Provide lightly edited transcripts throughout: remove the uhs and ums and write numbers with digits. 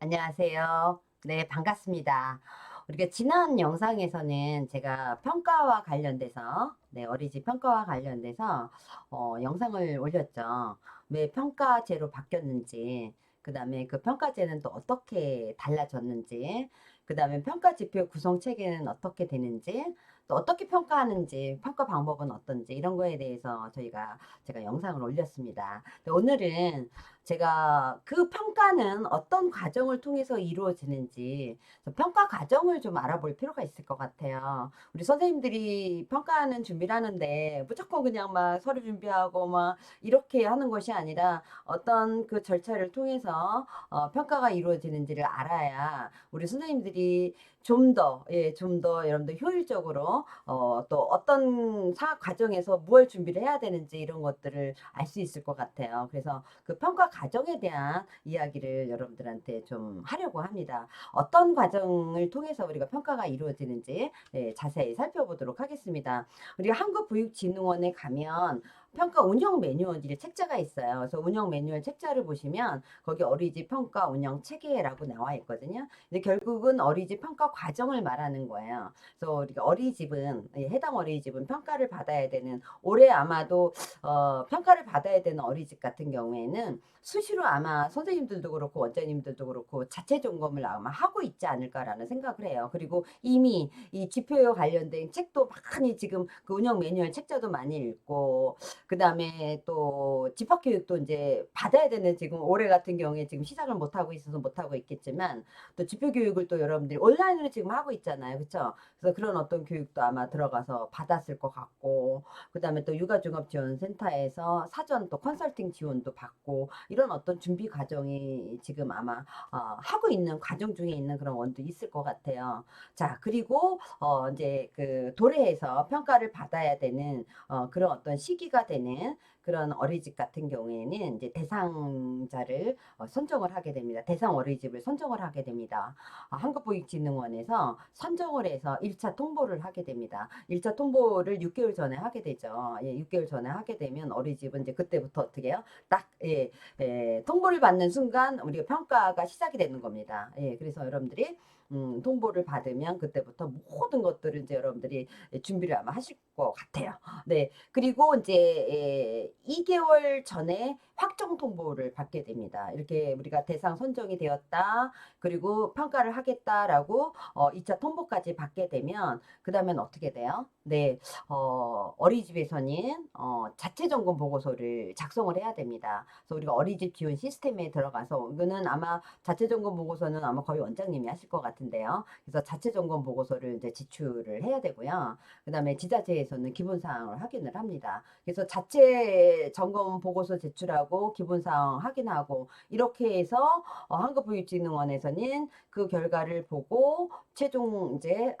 안녕하세요. 네, 반갑습니다. 우리가 지난 영상에서는 제가 평가와 관련돼서, 어린이집 평가와 관련돼서, 영상을 올렸죠. 왜 평가제로 바뀌었는지, 그 다음에 그 평가제는 또 어떻게 달라졌는지, 그 다음에 평가 지표 구성 체계는 어떻게 되는지, 또 어떻게 평가하는지, 평가 방법은 어떤지, 이런 거에 대해서 제가 영상을 올렸습니다. 근데 오늘은 제가 그 평가는 어떤 과정을 통해서 이루어지는지 평가 과정을 좀 알아볼 필요가 있을 것 같아요. 우리 선생님들이 평가하는 준비를 하는데 무조건 그냥 막 서류 준비하고 막 이렇게 하는 것이 아니라 어떤 그 절차를 통해서 평가가 이루어지는지를 알아야 우리 선생님들이 좀 더 여러분들 효율적으로 또 어떤 과정에서 무엇 준비를 해야 되는지 이런 것들을 알 수 있을 것 같아요. 그래서 그 평가 과정에 대한 이야기를 여러분들한테 좀 하려고 합니다. 어떤 과정을 통해서 우리가 평가가 이루어지는지 자세히 살펴보도록 하겠습니다. 우리가 한국보육진흥원에 가면 평가 운영 매뉴얼이 책자가 있어요. 그래서 운영 매뉴얼 책자를 보시면 거기 어린이집 평가 운영 체계라고 나와 있거든요. 근데 결국은 어린이집 평가 과정을 말하는 거예요. 그래서 우리가 어린이집은 해당 어린이집은 평가를 받아야 되는 올해 아마도 평가를 받아야 되는 어린이집 같은 경우에는 수시로 아마 선생님들도 그렇고 원장님들도 그렇고 자체 점검을 아마 하고 있지 않을까라는 생각을 해요. 그리고 이미 이 지표에 관련된 책도 많이 지금 그 운영 매뉴얼 책자도 많이 읽고 그다음에 또 집합교육도 이제 받아야 되는 지금 올해 같은 경우에 지금 시작을 못 하고 있어서 못 하고 있겠지만 또 지표 교육을 또 여러분들이 온라인으로 지금 하고 있잖아요. 그렇죠? 그래서 그런 어떤 교육도 아마 들어가서 받았을 것 같고 그다음에 또 육아종합지원센터에서 사전 또 컨설팅 지원도 받고 이런 어떤 준비 과정이 지금 아마 하고 있는 과정 중에 있는 그런 원도 있을 것 같아요. 자, 그리고 이제 그 도래에서 평가를 받아야 되는 그런 어떤 시기가 되는 그런 어린이집 같은 경우에는 이제 대상자를 선정을 하게 됩니다. 대상 어린이집을 선정을 하게 됩니다. 한국보육진흥원에서 선정을 해서 1차 통보를 하게 됩니다. 1차 통보를 6개월 전에 하게 되죠. 예, 6개월 전에 하게 되면 어린이집은 이제 그때부터 어떻게 해요? 딱, 통보를 받는 순간 우리가 평가가 시작이 되는 겁니다. 예, 그래서 여러분들이 통보를 받으면 그때부터 모든 것들을 이제 여러분들이 준비를 아마 하실 것 같아요. 네. 그리고 이제 2개월 전에 확정 통보를 받게 됩니다. 이렇게 우리가 대상 선정이 되었다. 그리고 평가를 하겠다라고 2차 통보까지 받게 되면 그 다음엔 어떻게 돼요? 네. 어린이집에서는 자체 점검 보고서를 작성을 해야 됩니다. 그래서 우리가 어린이집 지원 시스템에 들어가서 이거는 아마 자체 점검 보고서는 아마 거의 원장님이 하실 것 같은데요. 그래서 자체 점검 보고서를 이제 지출을 해야 되고요. 그다음에 지자체에서는 기본 사항을 확인을 합니다. 그래서 자체 점검 보고서 제출하고 기본 사항 확인하고 이렇게 해서 한국보육진흥원에서는 그 결과를 보고 최종 이제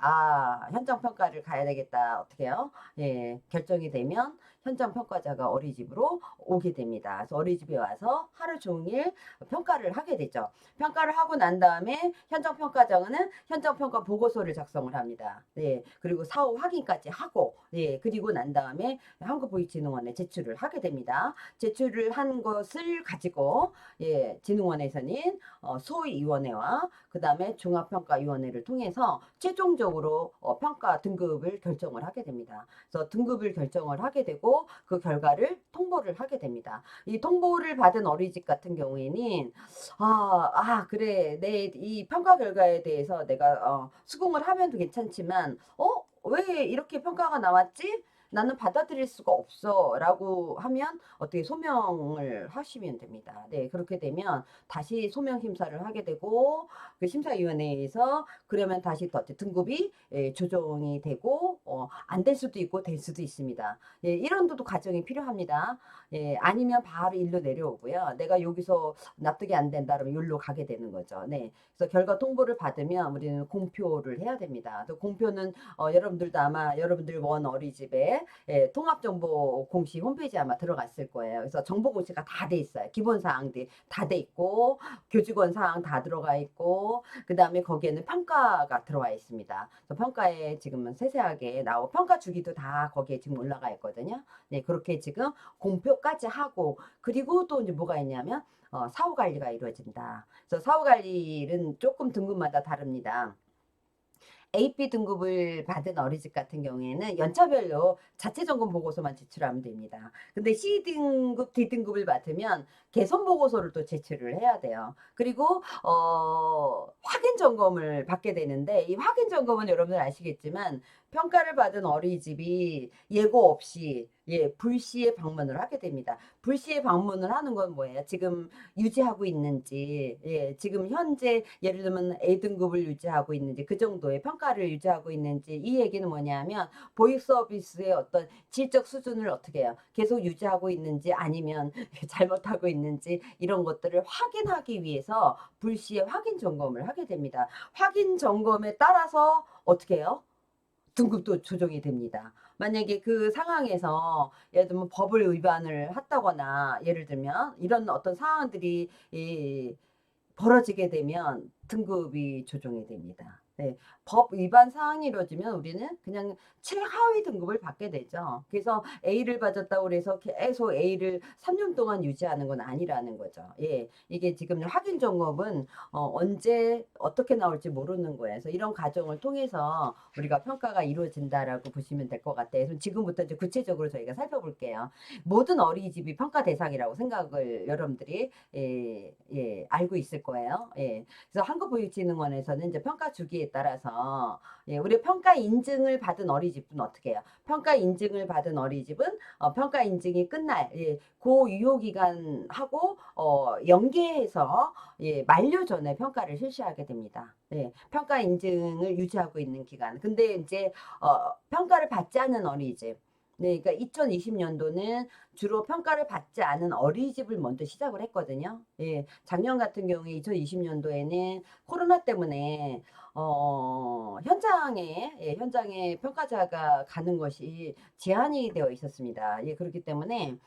현장 평가를 가야 되겠다 어떻게 해요? 예, 결정이 되면 현장 평가자가 어린이집으로 오게 됩니다. 그래서 어린이집에 와서 하루 종일 평가를 하게 되죠. 평가를 하고 난 다음에 현장 평가자는 현장 평가 보고서를 작성을 합니다. 네, 그리고 사후 확인까지 하고, 예, 그리고 난 다음에 한국보육진흥원에 제출을 하게 됩니다. 제출을 한 것을 가지고, 예, 진흥원에서는 소위원회와 그 다음에 종합평가위원회를 통해서 최종적으로 평가 등급을 결정을 하게 됩니다. 그래서 등급을 결정을 하게 되고 그 결과를 통보를 하게 됩니다. 이 통보를 받은 어린이집 같은 경우에는 그래. 내 이 평가 결과에 대해서 내가 수긍을 하면 괜찮지만 왜 이렇게 평가가 나왔지? 나는 받아들일 수가 없어. 라고 하면 어떻게 소명을 하시면 됩니다. 네, 그렇게 되면 다시 소명 심사를 하게 되고 그 심사위원회에서 그러면 다시 더 등급이 조정이 되고 안 될 수도 있고 될 수도 있습니다. 예, 이런 도 과정이 필요합니다. 예, 아니면 바로 일로 내려오고요. 내가 여기서 납득이 안 된다 그러면 여기로 가게 되는 거죠. 네. 그래서 결과 통보를 받으면 우리는 공표를 해야 됩니다. 또 공표는 여러분들도 아마 여러분들 원 어린이집에 통합정보 공시 홈페이지 아마 들어갔을 거예요. 그래서 정보 공시가 다 돼 있어요. 기본 사항들이 다 돼 있고 교직원 사항 다 들어가 있고 그 다음에 거기에는 평가가 들어와 있습니다. 그래서 평가에 지금은 세세하게 나오고 평가 주기도 다 거기에 지금 올라가 있거든요. 네, 그렇게 지금 공표까지 하고 그리고 또 이제 뭐가 있냐면 사후 관리가 이루어진다. 그래서 사후 관리는 조금 등급마다 다릅니다. A, B 등급을 받은 어린이집 같은 경우에는 연차별로 자체 점검 보고서만 제출하면 됩니다. 근데 C 등급, D 등급을 받으면 개선 보고서를 또 제출을 해야 돼요. 그리고 확인 점검을 받게 되는데 이 확인 점검은 여러분들 아시겠지만 평가를 받은 어린이집이 예고 없이 불시에 방문을 하게 됩니다. 불시에 방문을 하는 건 뭐예요? 지금 유지하고 있는지, 지금 현재 예를 들면 A등급을 유지하고 있는지, 그 정도의 평가를 유지하고 있는지, 이 얘기는 뭐냐면 보육 서비스의 어떤 질적 수준을 어떻게 해요? 계속 유지하고 있는지 아니면 잘못하고 있는지 이런 것들을 확인하기 위해서 불시에 확인 점검을 하게 됩니다. 확인 점검에 따라서 어떻게 해요? 등급도 조정이 됩니다. 만약에 그 상황에서 예를 들면 법을 위반을 했다거나 예를 들면 이런 어떤 상황들이 벌어지게 되면 등급이 조정이 됩니다. 네, 법 위반 사항이 이루어지면 우리는 그냥 최하위 등급을 받게 되죠. 그래서 A를 받았다고 해서 계속 A를 3년 동안 유지하는 건 아니라는 거죠. 이게 지금 확인 점검은 언제 어떻게 나올지 모르는 거예요. 그래서 이런 과정을 통해서 우리가 평가가 이루어진다라고 보시면 될 것 같아요. 그래서 지금부터 이제 구체적으로 저희가 살펴볼게요. 모든 어린이집이 평가 대상이라고 생각을 여러분들이 알고 있을 거예요. 그래서 한국보육진흥원에서는 이제 평가 주기에 따라서 우리 평가 인증을 받은 어린이집은 어떻게 해요? 평가 인증을 받은 어린이집은 평가 인증이 끝날 그 유효 기간하고 연계해서 만료 전에 평가를 실시하게 됩니다. 평가 인증을 유지하고 있는 기간. 근데 이제 평가를 받지 않은 어린이집. 네, 그러니까 2020년도는 주로 평가를 받지 않은 어린이집을 먼저 시작을 했거든요. 작년 같은 경우에 2020년도에는 코로나 때문에 현장에 평가자가 가는 것이 제한이 되어 있었습니다. 그렇기 때문에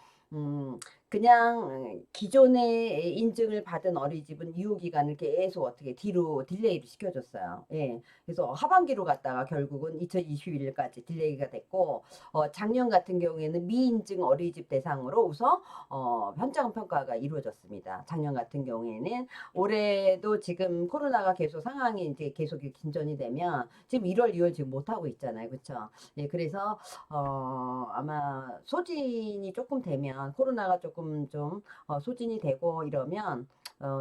그냥 기존의 인증을 받은 어린이집은 유효 기간을 계속 어떻게 뒤로 딜레이를 시켜줬어요. 그래서 하반기로 갔다가 결국은 2021년까지 딜레이가 됐고, 작년 같은 경우에는 미인증 어린이집 대상으로 우선 현장 평가가 이루어졌습니다. 작년 같은 경우에는 올해도 지금 코로나가 계속 상황이 이제 계속 진전이 되면 지금 1월, 2월 지금 못 하고 있잖아요, 그렇죠? 그래서 아마 소진이 조금 되면 코로나가 조금 좀 소진이 되고 이러면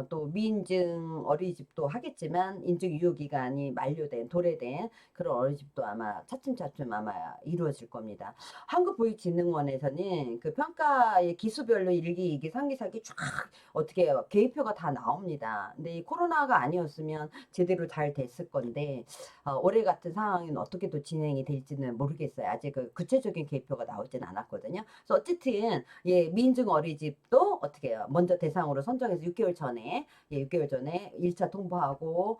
또 미인증 어린이집도 하겠지만 인증 유효 기간이 만료된 도래된 그런 어린이집도 아마 차츰차츰 아마 이루어질 겁니다. 한국보육진흥원에서는 그 평가의 기수별로 1기, 2기, 3기, 4기 쫙 어떻게 해요? 계획표가 다 나옵니다. 근데 이 코로나가 아니었으면 제대로 잘 됐을 건데 올해 같은 상황은 어떻게 또 진행이 될지는 모르겠어요. 아직 그 구체적인 계획표가 나오진 않았거든요. 그래서 어쨌든 미인증 어린이집도 어떻게 해요? 먼저 대상으로 선정해서 6개월 전에 6개월 전에 1차 통보하고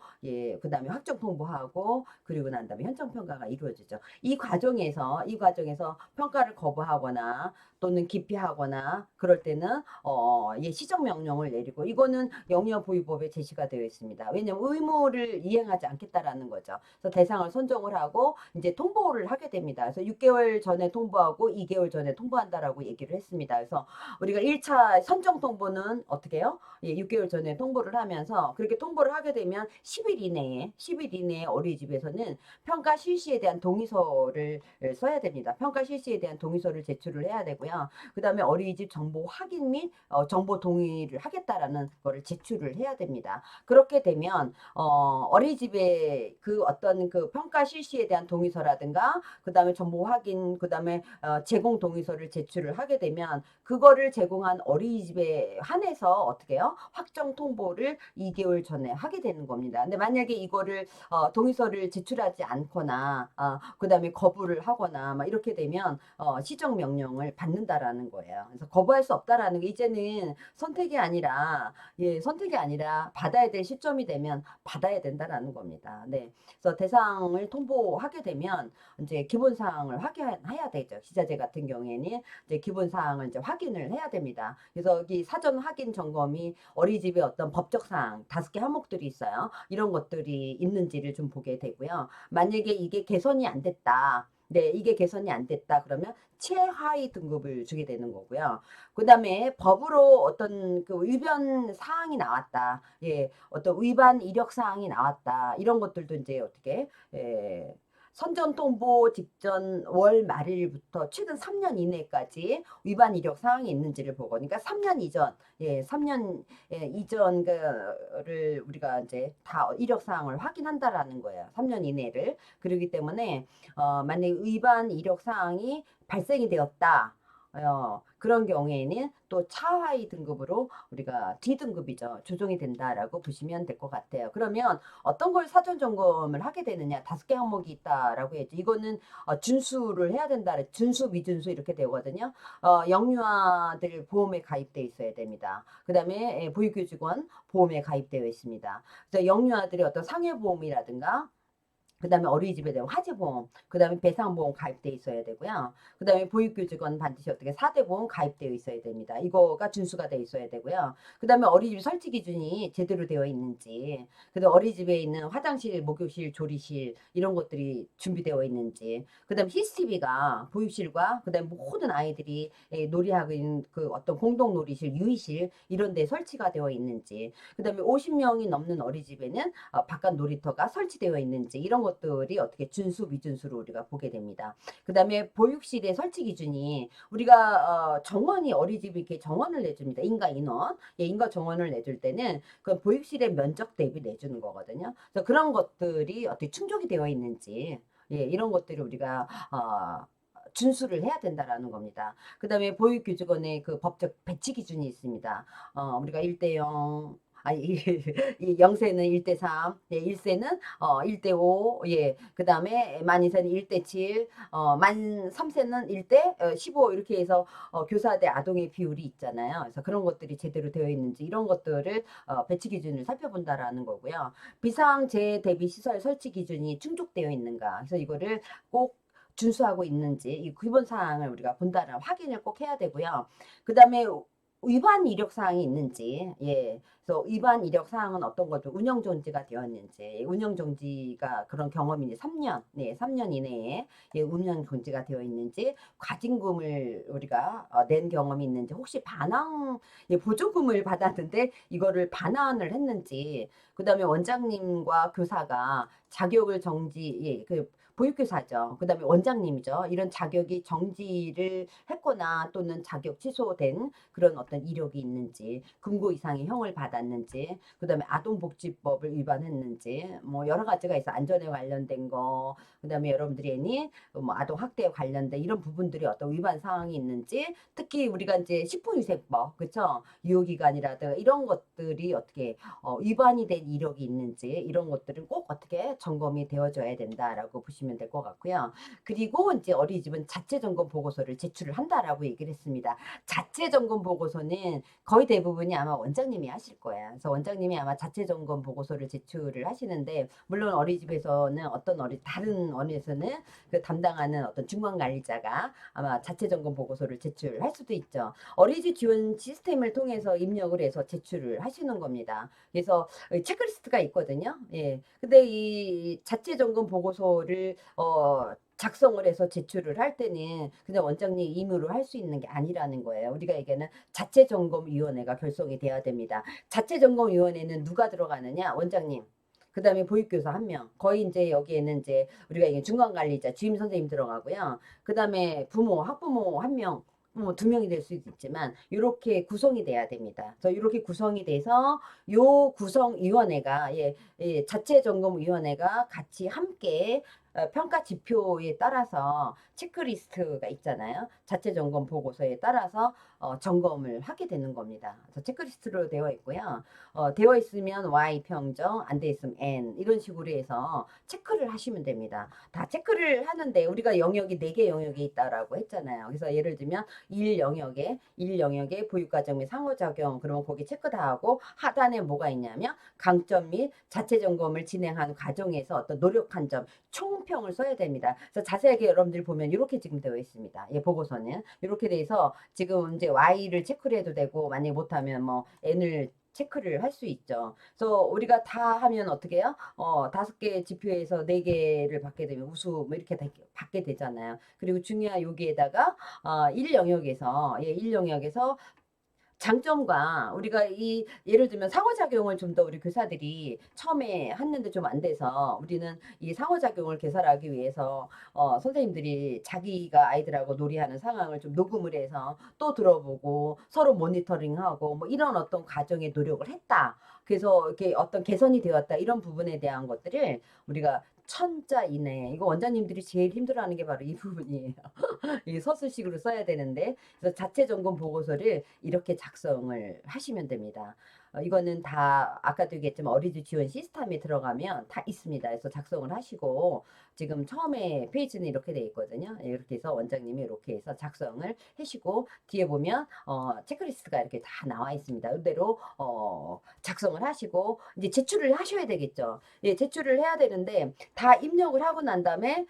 그다음에 확정 통보하고 그리고 난 다음에 현장 평가가 이루어지죠. 이 과정에서 평가를 거부하거나 또는 기피하거나 그럴 때는 시정 명령을 내리고 이거는 영유아보육법에 제시가 되어 있습니다. 왜냐하면 의무를 이행하지 않겠다라는 거죠. 그래서 대상을 선정을 하고 이제 통보를 하게 됩니다. 그래서 6개월 전에 통보하고 2개월 전에 통보한다라고 얘기를 했습니다. 그래서 우리가 1차 선정 통보는 어떻게 해요? 6개월 전에 통보를 하면서 그렇게 통보를 하게 되면 10일 이내에 어린이집에서는 평가 실시에 대한 동의서를 써야 됩니다. 평가 실시에 대한 동의서를 제출을 해야 되고요. 그 다음에 어린이집 정보 확인 및 정보 동의를 하겠다라는 거를 제출을 해야 됩니다. 그렇게 되면 어린이집에 그 어떤 그 평가 실시에 대한 동의서라든가 그 다음에 정보 확인 그 다음에 제공 동의서를 제출을 하게 되면 그거를 제공한 어린이집에 한해서 어떻게 해요? 확정 통보를 2개월 전에 하게 되는 겁니다. 근데 만약에 이거를 동의서를 제출하지 않거나 그 다음에 거부를 하거나 막 이렇게 되면 시정 명령을 받는다라는 거예요. 그래서 거부할 수 없다라는 게 이제는 선택이 아니라 받아야 될 시점이 되면 받아야 된다라는 겁니다. 네. 그래서 대상을 통보하게 되면 이제 기본 사항을 확인해야 되죠. 기자재 같은 경우에는 이제 기본 사항을 이제 확인을 해야 됩니다. 그래서 여기 사전 확인 점검이 어린이집의 어떤 법적 사항 5개 항목들이 있어요. 이런 것들이 있는지를 좀 보게 되고요. 만약에 이게 개선이 안 됐다. 네, 이게 개선이 안 됐다 그러면 최하위 등급을 주게 되는 거고요. 그다음에 법으로 어떤 그 위반 사항이 나왔다. 예, 어떤 위반 이력 사항이 나왔다. 이런 것들도 이제 어떻게 선전 통보 직전 월 말일부터 최근 3년 이내까지 위반 이력 사항이 있는지를 보고, 그러니까 3년 이전, 3년 이전 그를 우리가 이제 다 이력 사항을 확인한다라는 거예요. 3년 이내를. 그러기 때문에 만약에 위반 이력 사항이 발생이 되었다. 그런 경우에는 또 차하위 등급으로 우리가 D등급이죠. 조정이 된다라고 보시면 될 것 같아요. 그러면 어떤 걸 사전 점검을 하게 되느냐? 5개 항목이 있다라고 했죠. 이거는 준수를 해야 된다. 준수, 미준수 이렇게 되거든요. 영유아들 보험에 가입돼 있어야 됩니다. 그 다음에 보육교직원 보험에 가입되어 있습니다. 그래서 영유아들이 어떤 상해보험이라든가 그 다음에 어린이집에 대한 화재보험, 그 다음에 배상보험 가입되어 있어야 되고요. 그 다음에 보육교직원 반드시 어떻게 4대 보험 가입되어 있어야 됩니다. 이거가 준수가 되어 있어야 되고요. 그 다음에 어린이집 설치 기준이 제대로 되어 있는지, 그 다음에 어린이집에 있는 화장실, 목욕실, 조리실 이런 것들이 준비되어 있는지, 그 다음에 CCTV가 보육실과 그 다음에 모든 아이들이 놀이하고 있는 그 어떤 공동놀이실, 유의실 이런 데 설치가 되어 있는지, 그 다음에 50명이 넘는 어린이집에는 바깥 놀이터가 설치되어 있는지 이런 것들이 어떻게 준수 미준수로 우리가 보게 됩니다. 그 다음에 보육실의 설치 기준이 우리가 정원이 어린이집이 이렇게 정원을 내줍니다. 인가 인원, 인가 정원을 내줄 때는 그 보육실의 면적 대비 내주는 거거든요. 그래서 그런 것들이 어떻게 충족이 되어 있는지 이런 것들을 우리가 준수를 해야 된다라는 겁니다. 그 다음에 보육교직원의 그 법적 배치 기준이 있습니다. 우리가 1대0, 아니, 이 0세는 1대3, 1세는 1대5, 그 다음에 만 2세는 1대7, 만 3세는 1대15 이렇게 해서 교사 대 아동의 비율이 있잖아요. 그래서 그런 것들이 제대로 되어 있는지 이런 것들을 배치 기준을 살펴본다라는 거고요. 비상재해 대비 시설 설치 기준이 충족되어 있는가. 그래서 이거를 꼭 준수하고 있는지 이 기본 사항을 우리가 본다는 확인을 꼭 해야 되고요. 그 다음에 위반 이력 사항이 있는지, 그래서 위반 이력 사항은 어떤 거죠? 운영 정지가 되었는지, 운영 정지가 그런 경험이 이제 3년, 3년 이내에 운영 정지가 되어 있는지, 과징금을 우리가 낸 경험이 있는지, 혹시 반항, 보조금을 받았는데 이거를 반환을 했는지, 그 다음에 원장님과 교사가 자격을 정지, 그 보육교사죠. 그 다음에 원장님이죠. 이런 자격이 정지를 했거나 또는 자격 취소된 그런 어떤 이력이 있는지, 금고 이상의 형을 받았는지, 그 다음에 아동복지법을 위반했는지, 뭐 여러 가지가 있어. 안전에 관련된 거, 그 다음에 여러분들이 애니 뭐 아동학대에 관련된 이런 부분들이 어떤 위반 사항이 있는지, 특히 우리가 이제 식품위생법, 그쵸? 유효기간이라든가 이런 것들이 어떻게 위반이 된 이력이 있는지 이런 것들은 꼭 어떻게 점검이 되어줘야 된다라고 보시면 될 것 같고요. 그리고 이제 어린이집은 자체 점검 보고서를 제출을 한다라고 얘기를 했습니다. 자체 점검 보고서는 거의 대부분이 아마 원장님이 하실 거예요. 그래서 원장님이 아마 자체 점검 보고서를 제출을 하시는데, 물론 어린이집에서는 다른 어린이집에서는 그 담당하는 어떤 중간관리자가 아마 자체 점검 보고서를 제출할 수도 있죠. 어린이집 지원 시스템을 통해서 입력을 해서 제출을 하시는 겁니다. 그래서 체크리스트가 있거든요. 근데 이 자체 점검 보고서를 작성을 해서 제출을 할 때는 그냥 원장님 임의로 할 수 있는 게 아니라는 거예요. 우리가 얘기하는 자체점검위원회가 결성이 돼야 됩니다. 자체점검위원회는 누가 들어가느냐? 원장님. 그 다음에 보육교사 1명. 거의 이제 여기에는 이제 우리가 얘기하는 중간관리자, 주임 선생님 들어가고요. 그 다음에 부모, 학부모 1명. 뭐 2명이 될 수도 있지만 이렇게 구성이 돼야 됩니다. 그래서 이렇게 구성이 돼서 요 구성위원회가 자체점검위원회가 같이 함께 평가 지표에 따라서 체크리스트가 있잖아요. 자체 점검 보고서에 따라서 점검을 하게 되는 겁니다. 그래서 체크리스트로 되어 있고요. 되어 있으면 Y 평정, 안 돼 있으면 N 이런 식으로 해서 체크를 하시면 됩니다. 다 체크를 하는데 우리가 영역이 4개 영역이 있다라고 했잖아요. 그래서 예를 들면 일 영역에 보육과정 및 상호작용 그러면 거기 체크 다 하고 하단에 뭐가 있냐면 강점 및 자체 점검을 진행하는 과정에서 어떤 노력한 점 총평을 써야 됩니다. 그래서 자세하게 여러분들이 보면 이렇게 지금 되어 있습니다. 보고서는 이렇게 돼서 지금 이제 Y를 체크를 해도 되고 만약에 못하면 뭐 N을 체크를 할 수 있죠. 그래서 우리가 다 하면 어떻게 해요? 5개 지표에서 4개를 받게 되면 우수 뭐 이렇게 받게 되잖아요. 그리고 중요한 여기에다가 1영역에서 1영역에서 장점과 우리가 이 예를 들면 상호작용을 좀 더 우리 교사들이 처음에 했는데 좀 안 돼서 우리는 이 상호작용을 개설하기 위해서 선생님들이 자기가 아이들하고 놀이하는 상황을 좀 녹음을 해서 또 들어보고 서로 모니터링하고 뭐 이런 어떤 과정의 노력을 했다. 그래서 이렇게 어떤 개선이 되었다. 이런 부분에 대한 것들을 우리가 천자 이내 이거 원장님들이 제일 힘들어하는 게 바로 이 부분이에요. 이 서술식으로 써야 되는데 그래서 자체 점검 보고서를 이렇게 작성을 하시면 됩니다. 이거는 다 아까도 얘기했지만 어린이집 지원 시스템에 들어가면 다 있습니다. 그래서 작성을 하시고 지금 처음에 페이지는 이렇게 돼 있거든요. 이렇게 해서 원장님이 이렇게 해서 작성을 하시고 뒤에 보면 체크리스트가 이렇게 다 나와 있습니다. 그대로 작성을 하시고 이제 제출을 하셔야 되겠죠. 예, 제출을 해야 되는데 다 입력을 하고 난 다음에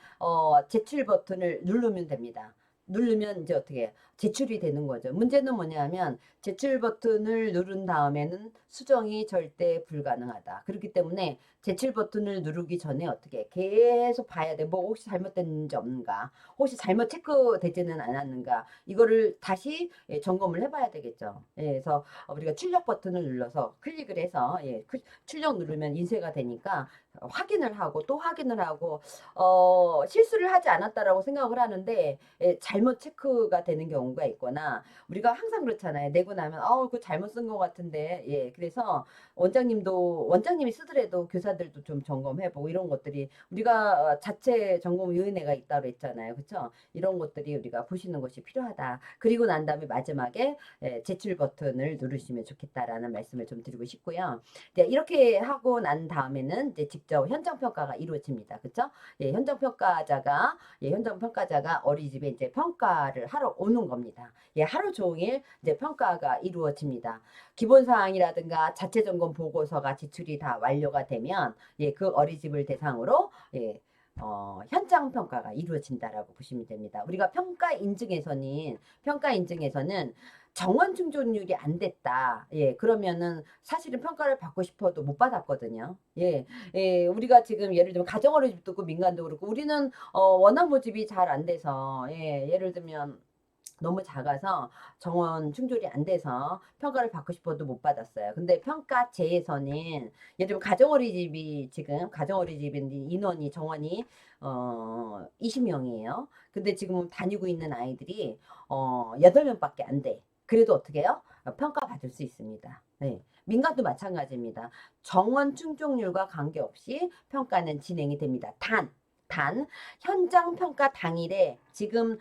제출 버튼을 누르면 됩니다. 누르면 이제 어떻게 해요? 제출이 되는 거죠. 문제는 뭐냐면 제출 버튼을 누른 다음에는 수정이 절대 불가능하다. 그렇기 때문에 제출 버튼을 누르기 전에 어떻게 해? 계속 봐야 돼. 뭐 혹시 잘못됐는지 없는가? 혹시 잘못 체크되지는 않았는가? 이거를 다시 점검을 해봐야 되겠죠. 예, 그래서 우리가 출력 버튼을 눌러서 클릭을 해서 출력 누르면 인쇄가 되니까 확인을 하고 또 확인을 하고 실수를 하지 않았다라고 생각을 하는데 잘못 체크가 되는 경우가 있거나 우리가 항상 그렇잖아요. 내고 나면 그거 잘못 쓴 것 같은데 그래서 원장님이 쓰더라도 교사들도 좀 점검해보고 이런 것들이 우리가 자체 점검위원회가 있다고 했잖아요. 그렇죠? 이런 것들이 우리가 보시는 것이 필요하다. 그리고 난 다음에 마지막에 제출 버튼을 누르시면 좋겠다라는 말씀을 좀 드리고 싶고요. 이렇게 하고 난 다음에는 이제 직접 현장 평가가 이루어집니다. 그렇죠? 현장 평가자가 어린이집에 이제 평가를 하러 오는 겁니다. 하루 종일 이제 평가가 이루어집니다. 기본 사항이라든가 자체 점검 보고서가 제출이 다 완료가 되면 그 어린이집을 대상으로 현장 평가가 이루어진다라고 보시면 됩니다. 우리가 평가 인증에서는 정원 충족률이 안 됐다. 그러면은 사실은 평가를 받고 싶어도 못 받았거든요. 우리가 지금 예를 들면 가정어린이집도 그렇고 민간도 그렇고 우리는 원학 모집이 잘 안 돼서 예를 들면 너무 작아서 정원 충족이 안 돼서 평가를 받고 싶어도 못 받았어요. 근데 평가제에서는 예를 들면 가정어린이집 인원이 정원이 20명이에요. 근데 지금 다니고 있는 아이들이 8명밖에 안 돼. 그래도 어떻게 해요? 평가 받을 수 있습니다. 민간도 마찬가지입니다. 정원 충족률과 관계없이 평가는 진행이 됩니다. 단 현장 평가 당일에 지금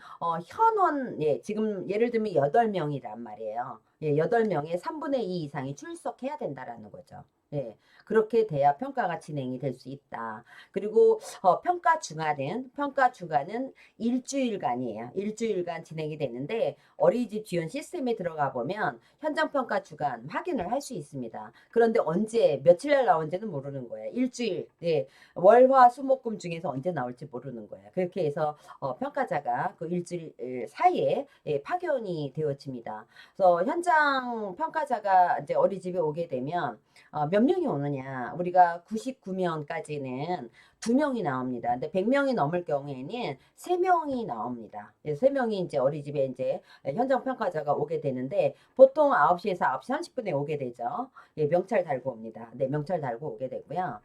지금 예를 들면 8명이란 말이에요. 8명의 3분의 2 이상이 출석해야 된다라는 거죠. 그렇게 돼야 평가가 진행이 될 수 있다. 그리고 평가 주간은 일주일간이에요. 일주일간 진행이 되는데 어린이집 지원 시스템에 들어가 보면 현장 평가 주간 확인을 할 수 있습니다. 그런데 언제 며칠 날 나온지는 모르는 거예요. 일주일. 월화수목금 중에서 언제 나올지 모르는 거예요. 그렇게 해서 평가자가 그 일주일 사이에 파견이 되어집니다. 그래서 현장 평가자가 이제 어린이집에 오게 되면 몇 명이 오느냐? 우리가 99명까지는 2명이 나옵니다. 근데 100명이 넘을 경우에는 3명이 나옵니다. 3명이 이제 어린이집에 이제 현장 평가자가 오게 되는데 보통 9시에서 9시 30분에 오게 되죠. 명찰 달고 옵니다. 명찰 달고 오게 되고요.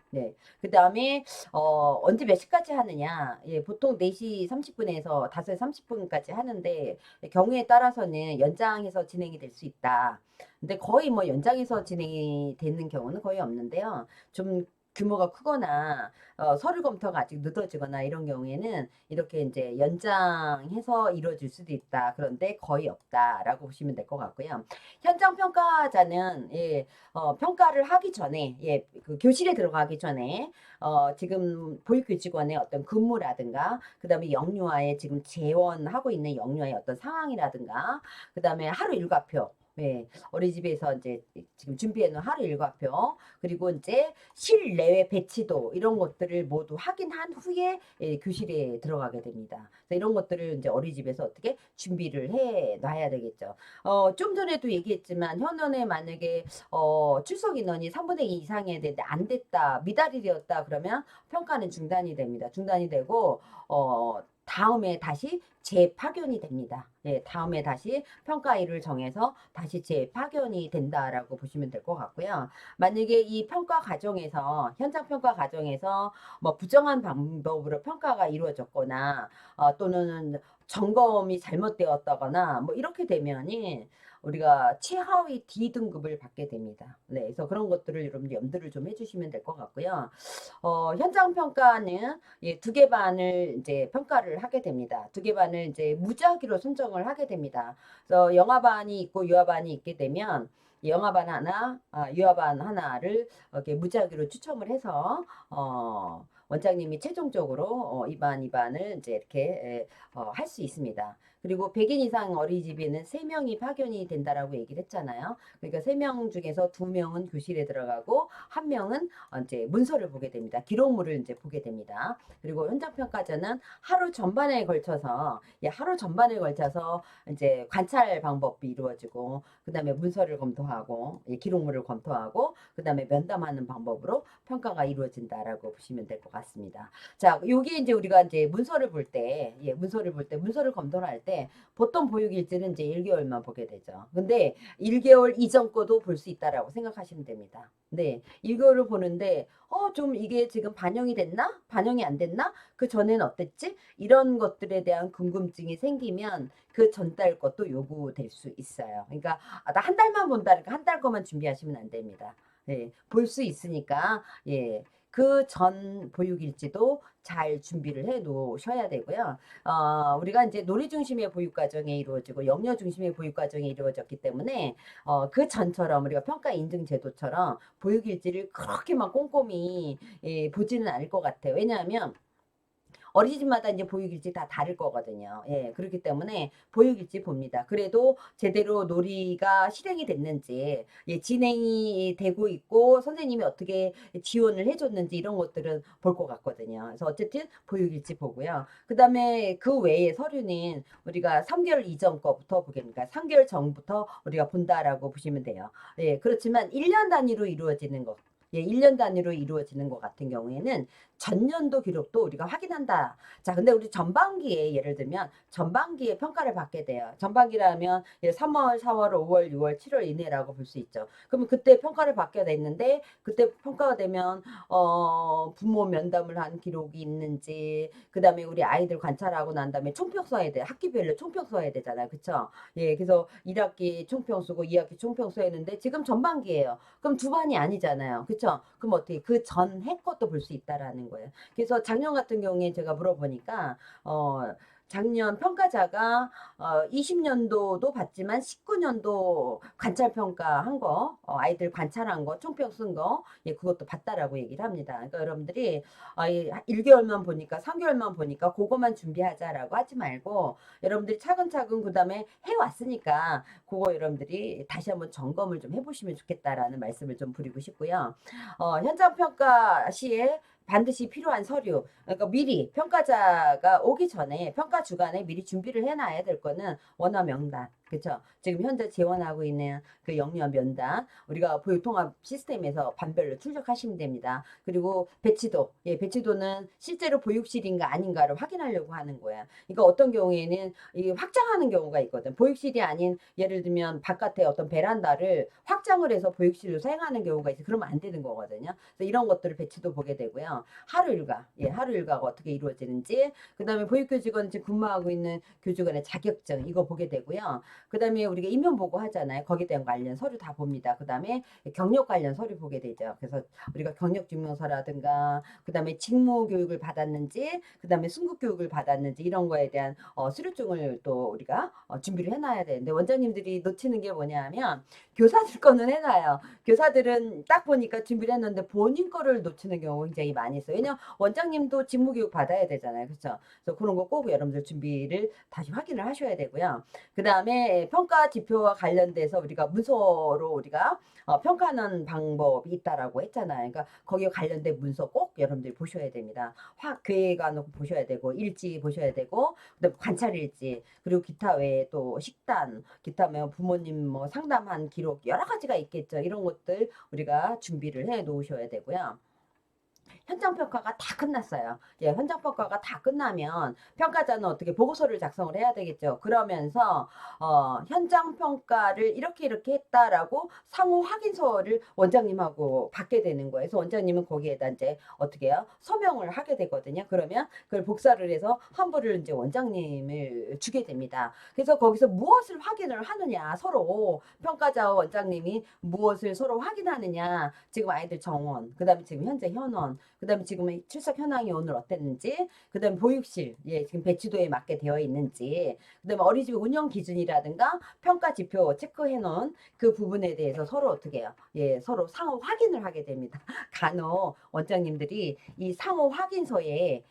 그 다음에 언제 몇 시까지 하느냐? 보통 4시 30분에서 5시 30분까지 하는데 경우에 따라서는 연장해서 진행이 될 수 있다. 근데 거의 뭐 연장해서 진행이 되는 경우는 거의 없는데요. 좀 규모가 크거나 서류 검토가 아직 늦어지거나 이런 경우에는 이렇게 이제 연장해서 이루어질 수도 있다. 그런데 거의 없다라고 보시면 될 것 같고요. 현장 평가자는 평가를 하기 전에 그 교실에 들어가기 전에 지금 보육교직원의 어떤 근무라든가 그다음에 영유아의 지금 재원하고 있는 영유아의 어떤 상황이라든가 그다음에 하루 일과표 예, 어린이집에서 이제 지금 준비해 놓은 하루 일과표, 그리고 이제 실내외 배치도 이런 것들을 모두 확인한 후에 예, 교실에 들어가게 됩니다. 그래서 이런 것들을 이제 어린이집에서 어떻게 준비를 해 놔야 되겠죠. 좀 전에도 얘기했지만 현원에 만약에 출석 인원이 3분의 2 이상이 되는데 안 됐다, 미달이 되었다 그러면 평가는 중단이 됩니다. 중단이 되고 다음에 다시 재파견이 됩니다. 예, 다음에 다시 평가일을 정해서 다시 재파견이 된다라고 보시면 될 것 같고요. 만약에 이 평가 과정에서, 현장 평가 과정에서 뭐 부정한 방법으로 평가가 이루어졌거나, 또는 점검이 잘못되었다거나, 뭐 이렇게 되면이 우리가 최하위 D등급을 받게 됩니다. 네, 그래서 그런 것들을 여러분 염두를 좀 해주시면 될 것 같고요. 현장 평가는 예, 2개 반을 이제 평가를 하게 됩니다. 2개 반을 이제 무작위로 선정을 하게 됩니다. 그래서 영화반이 있고 유아반이 있게 되면 영화반 하나, 유아반 하나를 이렇게 무작위로 추첨을 해서 원장님이 최종적으로 이반, 이반을 이제 이렇게 할 수 있습니다. 그리고 100인 이상 어린이집에는 3명이 파견이 된다라고 얘기를 했잖아요. 그러니까 3명 중에서 2명은 교실에 들어가고 1명은 이제 문서를 보게 됩니다. 기록물을 이제 보게 됩니다. 그리고 현장 평가자는 하루 전반에 걸쳐서 예, 하루 전반에 걸쳐서 이제 관찰 방법이 이루어지고 그다음에 문서를 검토하고 예, 기록물을 검토하고 그다음에 면담하는 방법으로 평가가 이루어진다라고 보시면 될 것 같습니다. 자, 요게 이제 우리가 이제 문서를 볼 때, 예, 문서를 검토를 할 때 보통 보육일지는 이제 1개월만 보게 되죠. 근데 1개월 이전 거도 볼 수 있다라고 생각하시면 됩니다. 네, 1개월을 보는데 좀 이게 지금 반영이 됐나? 반영이 안 됐나? 그 전에는 어땠지? 이런 것들에 대한 궁금증이 생기면 그 전달 것도 요구될 수 있어요. 그러니까 나 한 달만 본다. 그러니까 한 달 거만 준비하시면 안 됩니다. 예, 볼 수 있으니까 예. 그 전 보육일지도 잘 준비를 해 놓으셔야 되고요. 우리가 이제 놀이 중심의 보육 과정이 이루어지고 영역 중심의 보육 과정이 이루어졌기 때문에 그 전처럼 우리가 평가 인증 제도처럼 보육일지를 그렇게만 꼼꼼히 예, 보지는 않을 것 같아요. 왜냐하면 어린이집마다 이제 보육일지 다 다를 거거든요. 예, 그렇기 때문에 보육일지 봅니다. 그래도 제대로 놀이가 실행이 됐는지, 예, 진행이 되고 있고, 선생님이 어떻게 지원을 해줬는지 이런 것들은 볼 것 같거든요. 그래서 어쨌든 보육일지 보고요. 그 다음에 그 외에 서류는 우리가 3개월 이전 거부터 보겠습니다. 3개월 전부터 우리가 본다라고 보시면 돼요. 예, 그렇지만 1년 단위로 이루어지는 거. 예, 1년 단위로 이루어지는 것 같은 경우에는 전년도 기록도 우리가 확인한다. 자, 근데 우리 전반기에 예를 들면 전반기에 평가를 받게 돼요. 전반기라면 3월, 4월, 5월, 6월, 7월 이내라고 볼 수 있죠. 그러면 그때 평가를 받게 됐는데 그때 평가가 되면 부모 면담을 한 기록이 있는지 그다음에 우리 아이들 관찰하고 난 다음에 총평 써야 돼. 학기별로 총평 써야 되잖아요. 그쵸? 예, 그래서 1학기 총평 쓰고 2학기 총평 써야 했는데 지금 전반기예요. 그럼 2반이 아니잖아요. 그쵸? 그럼 어떻게 그 전해 것도 볼 수 있다라는 거예요. 그래서 작년 같은 경우에 제가 물어보니까 작년 평가자가 20년도도 봤지만 19년도 관찰 평가한 거, 아이들 관찰한 거, 총평 쓴 거, 예, 그것도 봤다라고 얘기를 합니다. 그러니까 여러분들이 1개월만 보니까 3개월만 보니까 그거만 준비하자라고 하지 말고 여러분들이 차근차근 그다음에 해왔으니까 그거 여러분들이 다시 한번 점검을 좀 해보시면 좋겠다라는 말씀을 좀 드리고 싶고요. 현장 평가 시에 반드시 필요한 서류, 그러니까 미리 평가자가 오기 전에 평가 주간에 미리 준비를 해놔야 될 거는 원어 명단, 그렇죠? 지금 현재 지원하고 있는 그 영유아 면단, 우리가 보육통합 시스템에서 반별로 출력하시면 됩니다. 그리고 배치도, 예, 배치도는 실제로 보육실인가 아닌가를 확인하려고 하는 거야. 그러니까 어떤 경우에는 이 확장하는 경우가 있거든. 보육실이 아닌 예를 들면 바깥에 어떤 베란다를 확장을 해서 보육실로 사용하는 경우가 있어. 그러면 안 되는 거거든요. 그래서 이런 것들을 배치도 보게 되고요. 하루 일과, 예, 하루 일과가 어떻게 이루어지는지, 그 다음에 보육교직원 지금 근무하고 있는 교직원의 자격증 이거 보게 되고요. 그 다음에 우리가 임용 보고 하잖아요. 거기에 대한 관련 서류 다 봅니다. 그 다음에 경력 관련 서류 보게 되죠. 그래서 우리가 경력 증명서라든가, 그 다음에 직무 교육을 받았는지, 그 다음에 순급 교육을 받았는지 이런 거에 대한 수료증을 또 우리가 준비를 해놔야 되는데 원장님들이 놓치는 게 뭐냐면 교사들 거는 해놔요. 교사들은 딱 보니까 준비를 했는데 본인 거를 놓치는 경우 굉장히 많이 있어요. 왜냐면 원장님도 직무교육 받아야 되잖아요. 그렇죠? 그래서 그런 거 꼭 여러분들 준비를 다시 확인을 하셔야 되고요. 그 다음에 다음에 평가 지표와 관련돼서 우리가 문서로 우리가 평가하는 방법이 있다라고 했잖아요. 그러니까 거기에 관련된 문서 꼭 여러분들이 보셔야 됩니다. 계획안 보셔야 되고 일지 보셔야 되고 그다음에 관찰일지 그리고 기타 외에 또 식단 기타 뭐 부모님 뭐 상담한 기록 여러 가지가 있겠죠. 이런 것들 우리가 준비를 해 놓으셔야 되고요. 현장 평가가 다 끝났어요. 예, 현장 평가가 다 끝나면 평가자는 어떻게 보고서를 작성을 해야 되겠죠. 그러면서 현장 평가를 이렇게 했다라고 상호 확인서를 원장님하고 받게 되는 거예요. 그래서 원장님은 거기에다 이제 어떻게 해요? 서명을 하게 되거든요. 그러면 그걸 복사를 해서 환불을 이제 원장님을 주게 됩니다. 그래서 거기서 무엇을 확인을 하느냐 서로 평가자와 원장님이 무엇을 서로 확인하느냐 지금 아이들 정원 그다음에 지금 현재 현원 그다음에 지금 출석 현황이 오늘 어땠는지, 그다음에 보육실, 예, 지금 배치도에 맞게 되어 있는지, 그다음에 어린이집 운영 기준이라든가 평가 지표 체크해 놓은 그 부분에 대해서 서로 어떻게 해요? 예, 서로 상호 확인을 하게 됩니다. 간혹 원장님들이 이 상호 확인서에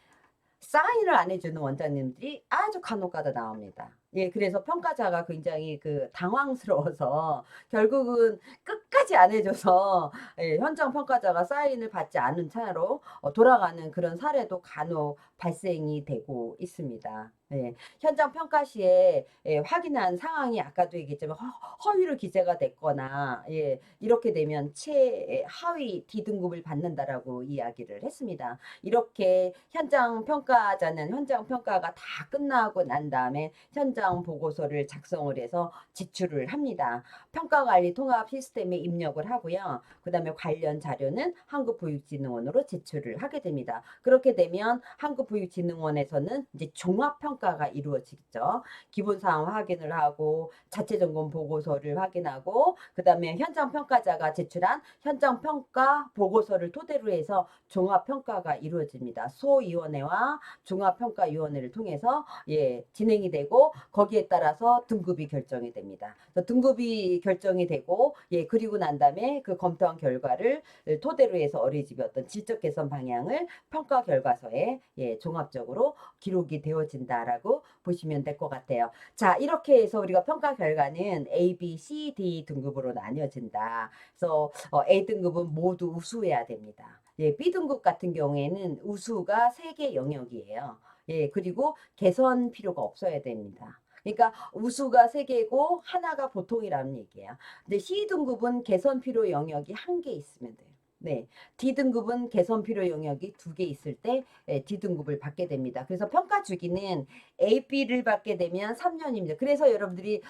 사인을 안 해주는 원장님들이 아주 간혹가다 나옵니다. 예, 그래서 평가자가 굉장히 그 당황스러워서 결국은 끝까지 안 해줘서 예, 현장 평가자가 사인을 받지 않은 차로 돌아가는 그런 사례도 간혹 발생이 되고 있습니다. 예, 현장 평가 시에 예, 확인한 상황이 아까도 얘기했지만 허위로 기재가 됐거나 예, 이렇게 되면 최하위 D등급을 받는다라고 이야기를 했습니다. 이렇게 현장 평가자는 현장 평가가 다 끝나고 난 다음에 현장 보고서를 작성을 해서 제출을 합니다. 평가관리 통합 시스템에 입력을 하고요. 그 다음에 관련 자료는 한국보육진흥원으로 제출을 하게 됩니다. 그렇게 되면 한국보육진흥원에서는 이제 종합평가가 이루어지죠. 기본사항 확인을 하고 자체점검 보고서를 확인하고 그 다음에 현장평가자가 제출한 현장평가 보고서를 토대로 해서 종합평가가 이루어집니다. 소위원회와 종합평가위원회를 통해서 예, 진행이 되고 거기에 따라서 등급이 결정이 됩니다. 등급이 결정이 되고 예, 그리고 난 다음에 그 검토한 결과를 토대로 해서 어린이집의 어떤 질적 개선 방향을 평가 결과서에 예, 종합적으로 기록이 되어진다라고 보시면 될 것 같아요. 자, 이렇게 해서 우리가 평가 결과는 A, B, C, D 등급으로 나뉘어진다. 그래서 A등급은 모두 우수해야 됩니다. 예, B등급 같은 경우에는 우수가 3개 영역이에요. 예, 그리고 개선 필요가 없어야 됩니다. 그러니까 우수가 3개고 하나가 보통이라는 얘기예요. 근데 C등급은 개선 필요 영역이 1개 있으면 돼요. 네, D등급은 개선 필요 영역이 2개 있을 때 D등급을 받게 됩니다. 그래서 평가 주기는 A, B를 받게 되면 3년입니다. 그래서 여러분들이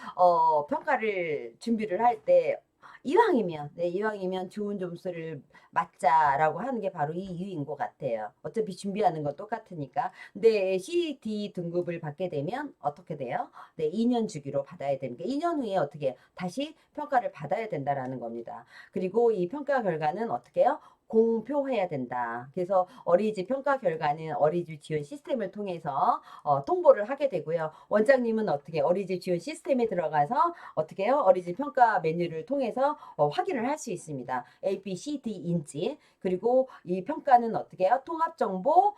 평가를 준비를 할때 이왕이면, 네, 이왕이면 좋은 점수를 맞자라고 하는 게 바로 이 이유인 것 같아요. 어차피 준비하는 건 똑같으니까. 근데 C, D 등급을 받게 되면 어떻게 돼요? 네, 2년 주기로 받아야 됩니다. 2년 후에 어떻게 다시 평가를 받아야 된다라는 겁니다. 그리고 이 평가 결과는 어떻게 해요? 공표해야 된다. 그래서 어린이집 평가 결과는 어린이집 지원 시스템을 통해서 통보를 하게 되고요. 원장님은 어떻게 어린이집 지원 시스템에 들어가서 어떻게 해요? 어린이집 평가 메뉴를 통해서 확인을 할 수 있습니다. A, B, C, D인지 그리고 이 평가는 어떻게 해요? 통합정보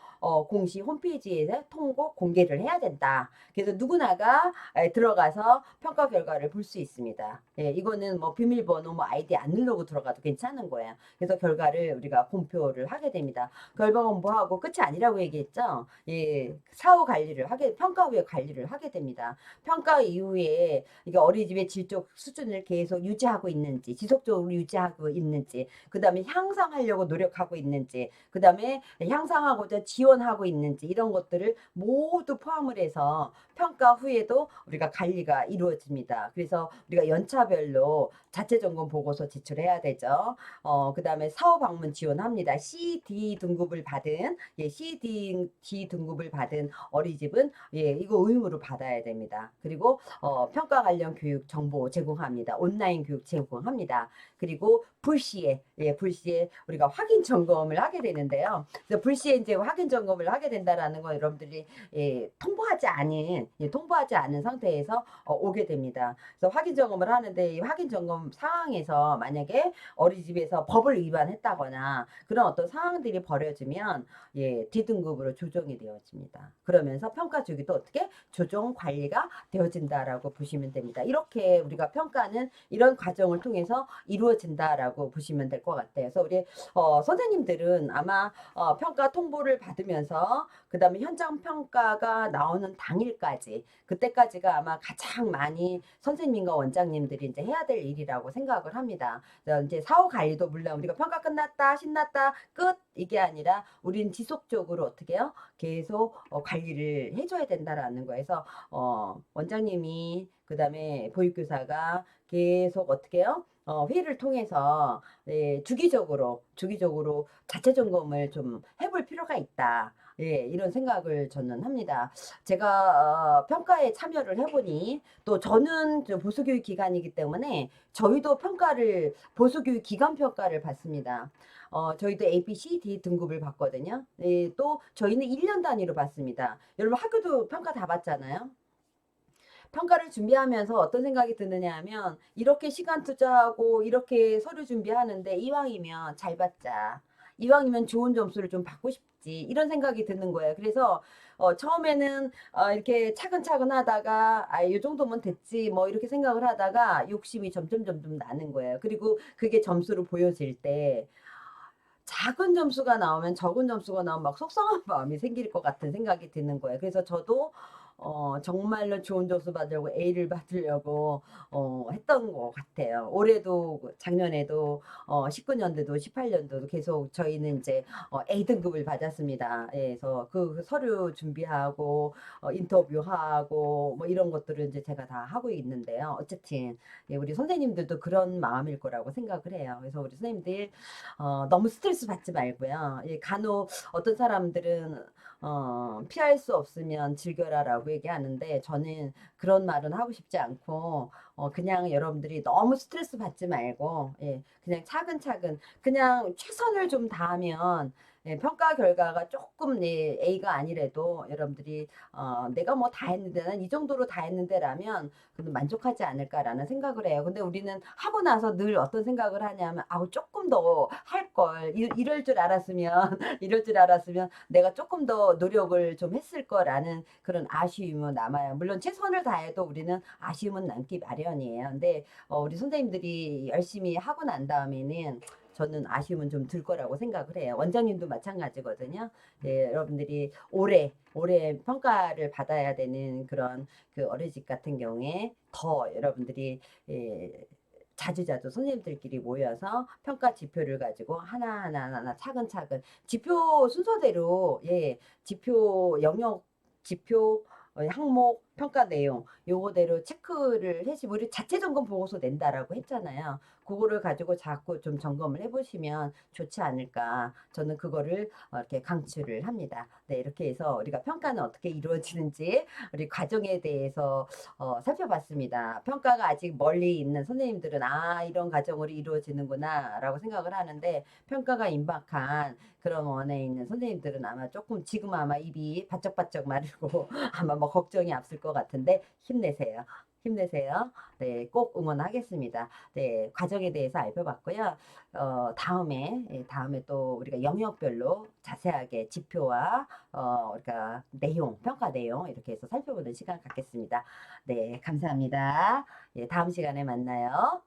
공시 홈페이지에서 통보 공개를 해야 된다. 그래서 누구나가 들어가서 평가 결과를 볼 수 있습니다. 예, 이거는 뭐 비밀번호 뭐 아이디 안 누르고 들어가도 괜찮은 거예요. 그래서 결과를 우리가 공표를 하게 됩니다. 결과 공부하고 끝이 아니라고 얘기했죠. 예, 사후 관리를 하게 평가 후에 관리를 하게 됩니다. 평가 이후에 이게 어린이집의 질적 수준을 계속 유지하고 있는지 지속적으로 유지하고 있는지 그 다음에 향상하려고 노력하고 있는지 그 다음에 향상하고자 지원하고 있는지 이런 것들을 모두 포함을 해서 평가 후에도 우리가 관리가 이루어집니다. 그래서 우리가 연차별로 자체점검 보고서 제출해야 되죠. 그 다음에 사후 방문 지원합니다. CD 등급을 받은 예, CD 등급을 받은 어린이집은 예, 이거 의무로 받아야 됩니다. 그리고 평가 관련 교육 정보 제공합니다. 온라인 교육 제공합니다. 그리고 불시에, 예, 불시에 우리가 확인 점검을 하게 되는데요. 그래서 불시에 이제 확인 점검을 하게 된다라는 건 여러분들이 예, 통보하지 않은 상태에서 오게 됩니다. 그래서 확인 점검을 하는데 이 확인 점검 상황에서 만약에 어린이집에서 법을 위반했다거나 그런 어떤 상황들이 벌어지면 예, D등급으로 조정이 되어집니다. 그러면서 평가 주기도 어떻게 조정 관리가 되어진다라고 보시면 됩니다. 이렇게 우리가 평가는 이런 과정을 통해서 이루어진다라고 보시면 될 것 같아요. 그래서 우리 선생님들은 아마 평가 통보를 받으면서 그다음에 현장 평가가 나오는 당일까지 그때까지가 아마 가장 많이 선생님과 원장님들이 이제 해야 될 일이라고 생각을 합니다. 그래서 이제 사후 관리도 물론 우리가 평가 끝났다, 신났다, 끝 이게 아니라 우리는 지속적으로 어떻게 해요? 계속 관리를 해줘야 된다라는 거에서 원장님이 그다음에 보육교사가 계속 어떻게 해요? 회의를 통해서 예, 주기적으로 자체 점검을 좀 해볼 필요가 있다. 예, 이런 생각을 저는 합니다. 제가 평가에 참여를 해보니 또 저는 보수교육 기관이기 때문에 저희도 보수교육 기관 평가를 받습니다. 저희도 A, B, C, D 등급을 받거든요. 예, 또 저희는 1년 단위로 받습니다. 여러분 학교도 평가 다 받잖아요. 평가를 준비하면서 어떤 생각이 드느냐 하면 이렇게 시간 투자하고 이렇게 서류 준비하는데 이왕이면 잘 받자. 이왕이면 좋은 점수를 좀 받고 싶지. 이런 생각이 드는 거예요. 그래서 처음에는 이렇게 차근차근 하다가 이 정도면 됐지 뭐 이렇게 생각을 하다가 욕심이 점점 나는 거예요. 그리고 그게 점수로 보여질 때 작은 점수가 나오면 적은 점수가 나오면 막 속상한 마음이 생길 것 같은 생각이 드는 거예요. 그래서 저도 정말로 좋은 점수 받으려고 A를 받으려고 했던 것 같아요. 올해도 작년에도 19년도도 18년도도 계속 저희는 이제 A등급을 받았습니다. 예, 그래서 그 서류 준비하고 인터뷰하고 뭐 이런 것들을 이제 제가 다 하고 있는데요. 어쨌든 예, 우리 선생님들도 그런 마음일 거라고 생각을 해요. 그래서 우리 선생님들 너무 스트레스 받지 말고요. 예, 간혹 어떤 사람들은 피할 수 없으면 즐겨라라고 얘기하는데 저는 그런 말은 하고 싶지 않고 그냥 여러분들이 너무 스트레스 받지 말고 예, 그냥 차근차근 그냥 최선을 좀 다하면 예, 평가 결과가 조금 예, A가 아니래도 여러분들이 내가 뭐 다 했는데 난 이 정도로 다 했는데라면 그는 만족하지 않을까라는 생각을 해요. 근데 우리는 하고 나서 늘 어떤 생각을 하냐면 아우 조금 더 할 걸 이럴 줄 알았으면 이럴 줄 알았으면 내가 조금 더 노력을 좀 했을 거라는 그런 아쉬움은 남아요. 물론 최선을 다해도 우리는 아쉬움은 남기 마련이에요. 근데 우리 선생님들이 열심히 하고 난 다음에는 저는 아쉬움은 좀 들 거라고 생각을 해요. 원장님도 마찬가지거든요. 네, 여러분들이 올해 평가를 받아야 되는 그런 그 어린이집 같은 경우에 더 여러분들이 예, 자주자주 선생님들끼리 모여서 평가 지표를 가지고 하나하나 차근차근 지표 순서대로 예 지표 영역 지표 항목 평가 내용 요거대로 체크를 해주고 우리 자체 점검 보고서 낸다라고 했잖아요. 그거를 가지고 자꾸 좀 점검을 해보시면 좋지 않을까. 저는 그거를 이렇게 강추를 합니다. 네, 이렇게 해서 우리가 평가는 어떻게 이루어지는지 우리 과정에 대해서 살펴봤습니다. 평가가 아직 멀리 있는 선생님들은 이런 과정으로 이루어지는구나 라고 생각을 하는데 평가가 임박한 그런 원에 있는 선생님들은 아마 조금 지금 아마 입이 바짝바짝 마르고 아마 뭐 걱정이 앞설 것 같은데 힘내세요. 힘내세요. 네, 꼭 응원하겠습니다. 네, 과정에 대해서 알펴봤고요. 다음에 또 우리가 영역별로 자세하게 지표와 우리가 평가 내용 이렇게 해서 살펴보는 시간 갖겠습니다. 네, 감사합니다. 예, 다음 시간에 만나요.